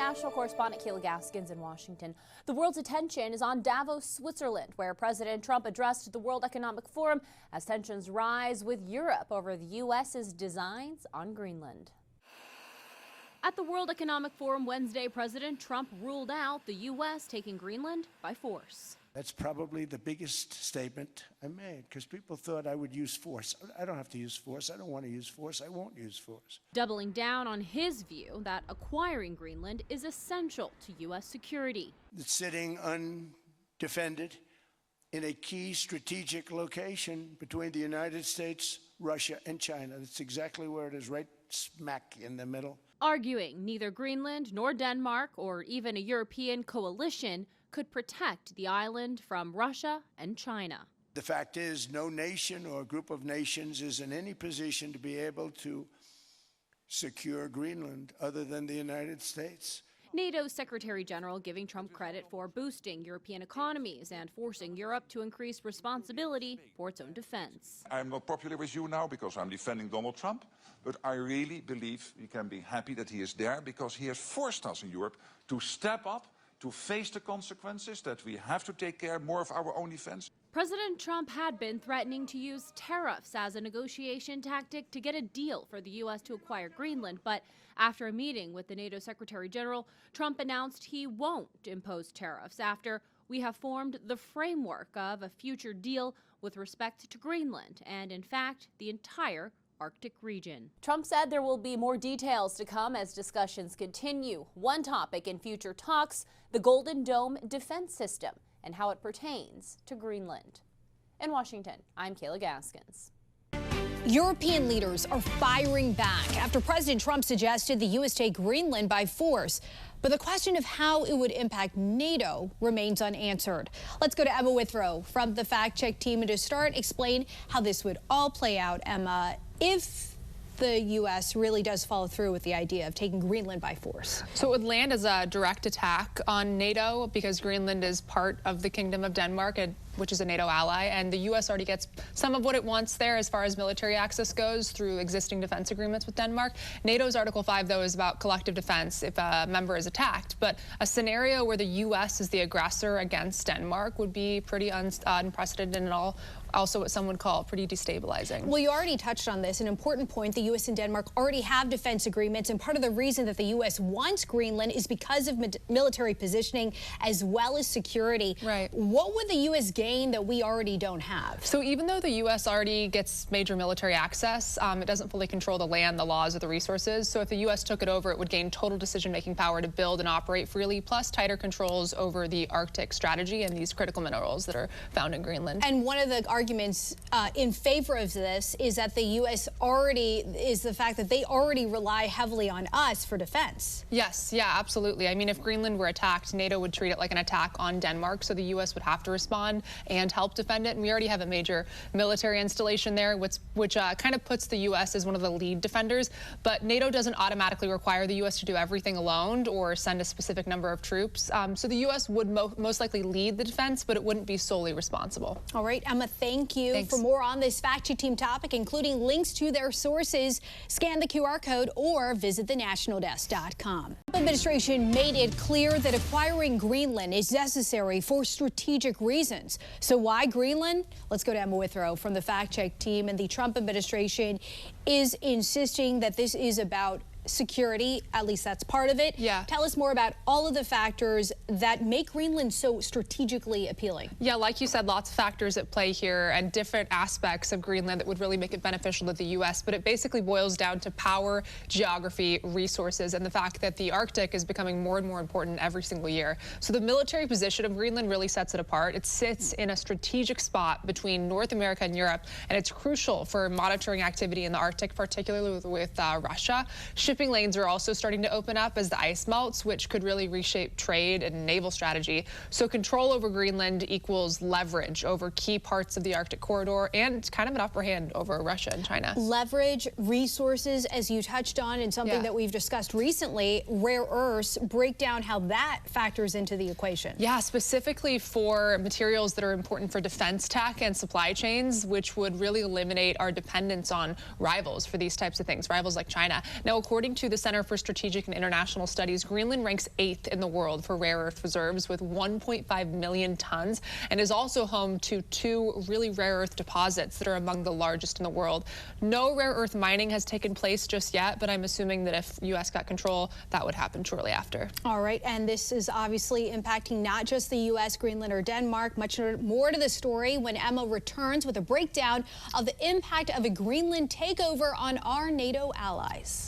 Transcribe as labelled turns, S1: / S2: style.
S1: national correspondent Kayla Gaskins in Washington. The world's attention is on Davos, Switzerland, where President Trump addressed the World Economic Forum as tensions rise with Europe over the U.S.'s designs on Greenland. At the World Economic Forum Wednesday, President Trump ruled out the U.S. taking Greenland by force.
S2: That's probably the biggest statement I made, because people thought I would use force. I don't have to use force. I don't want to use force. I won't use force.
S1: Doubling down on his view that acquiring Greenland is essential to U.S. security.
S2: It's sitting undefended in a key strategic location between the United States, Russia, and China. That's exactly where it is, right smack in the middle.
S1: Arguing neither Greenland nor Denmark or even a European coalition could protect the island from Russia and China.
S2: The fact is, no nation or group of nations is in any position to be able to secure Greenland other than the United States.
S1: NATO's Secretary General giving Trump credit for boosting European economies and forcing Europe to increase responsibility for its own defense.
S3: I'm not popular with you now because I'm defending Donald Trump, but I really believe we can be happy that he is there because he has forced us in Europe to step up, to face the consequences, that we have to take care more of our own defense.
S1: President Trump had been threatening to use tariffs as a negotiation tactic to get a deal for the U.S. to acquire Greenland, but after a meeting with the NATO Secretary General, Trump announced he won't impose tariffs after we have formed the framework of a future deal with respect to Greenland and, in fact, the entire Arctic region. Trump said there will be more details to come as discussions continue. One topic in future talks, the Golden Dome defense system and how it pertains to Greenland. In Washington, I'm Kayla Gaskins.
S4: European leaders are firing back after President Trump suggested the U.S. take Greenland by force. But the question of how it would impact NATO remains unanswered. Let's go to Emma Withrow from the Fact Check team and to start, explain how this would all play out, Emma, if the U.S. really does follow through with the idea of taking Greenland by force.
S5: So it would land as a direct attack on NATO because Greenland is part of the Kingdom of Denmark, which is a NATO ally, and the U.S. already gets some of what it wants there as far as military access goes through existing defense agreements with Denmark. NATO's Article 5, though, is about collective defense if a member is attacked. But a scenario where the U.S. is the aggressor against Denmark would be pretty unprecedented and also what some would call pretty destabilizing.
S4: Well, you already touched on this. An important point, the U.S. and Denmark already have defense agreements, and part of the reason that the U.S. wants Greenland is because of military positioning as well as security.
S5: Right.
S4: What would the U.S. gain that we already don't have?
S5: So even though the U.S. already gets major military access, it doesn't fully control the land, the laws, or the resources. So if the U.S. took it over, it would gain total decision-making power to build and operate freely, plus tighter controls over the Arctic strategy and these critical minerals that are found in Greenland.
S4: And one of the arguments in favor of this is that the U.S. is the fact that they already rely heavily on us for defense.
S5: Yes, yeah, absolutely. I mean, if Greenland were attacked, NATO would treat it like an attack on Denmark, so the U.S. would have to respond and help defend it. And we already have a major military installation there, which kind of puts the U.S. as one of the lead defenders. But NATO doesn't automatically require the U.S. to do everything alone or send a specific number of troops. So the U.S. would most likely lead the defense, but it wouldn't be solely responsible.
S4: All right, Emma, thank you.
S5: Thanks.
S4: For more on this Fact Check Team topic, including links to their sources, scan the QR code or visit thenationaldesk.com. The administration made it clear that acquiring Greenland is necessary for strategic reasons. So why Greenland? Let's go to Emma Withrow from the Fact Check Team. And the Trump administration is insisting that this is about security, at least that's part of it.
S5: Yeah.
S4: Tell us more about all of the factors that make Greenland so strategically appealing.
S5: Yeah, like you said, lots of factors at play here and different aspects of Greenland that would really make it beneficial to the U.S., but it basically boils down to power, geography, resources, and the fact that the Arctic is becoming more and more important every single year. So the military position of Greenland really sets it apart. It sits in a strategic spot between North America and Europe, and it's crucial for monitoring activity in the Arctic, particularly with Russia. Shipping lanes are also starting to open up as the ice melts, which could really reshape trade and naval strategy. So control over Greenland equals leverage over key parts of the Arctic corridor and kind of an upper hand over Russia and China.
S4: Leverage, resources, as you touched on, and something that we've discussed recently, rare earths. Break down how that factors into the equation.
S5: Yeah, specifically for materials that are important for defense tech and supply chains, which would really eliminate our dependence on rivals for these types of things, rivals like China. Now, according according to the Center for Strategic and International Studies, Greenland ranks 8th in the world for rare earth reserves with 1.5 million tons, and is also home to 2 really rare earth deposits that are among the largest in the world. No rare earth mining has taken place just yet, but I'm assuming that if U.S. got control, that would happen shortly after.
S4: All right, and this is obviously impacting not just the U.S., Greenland, or Denmark. Much more to the story when Emma returns with a breakdown of the impact of a Greenland takeover on our NATO allies.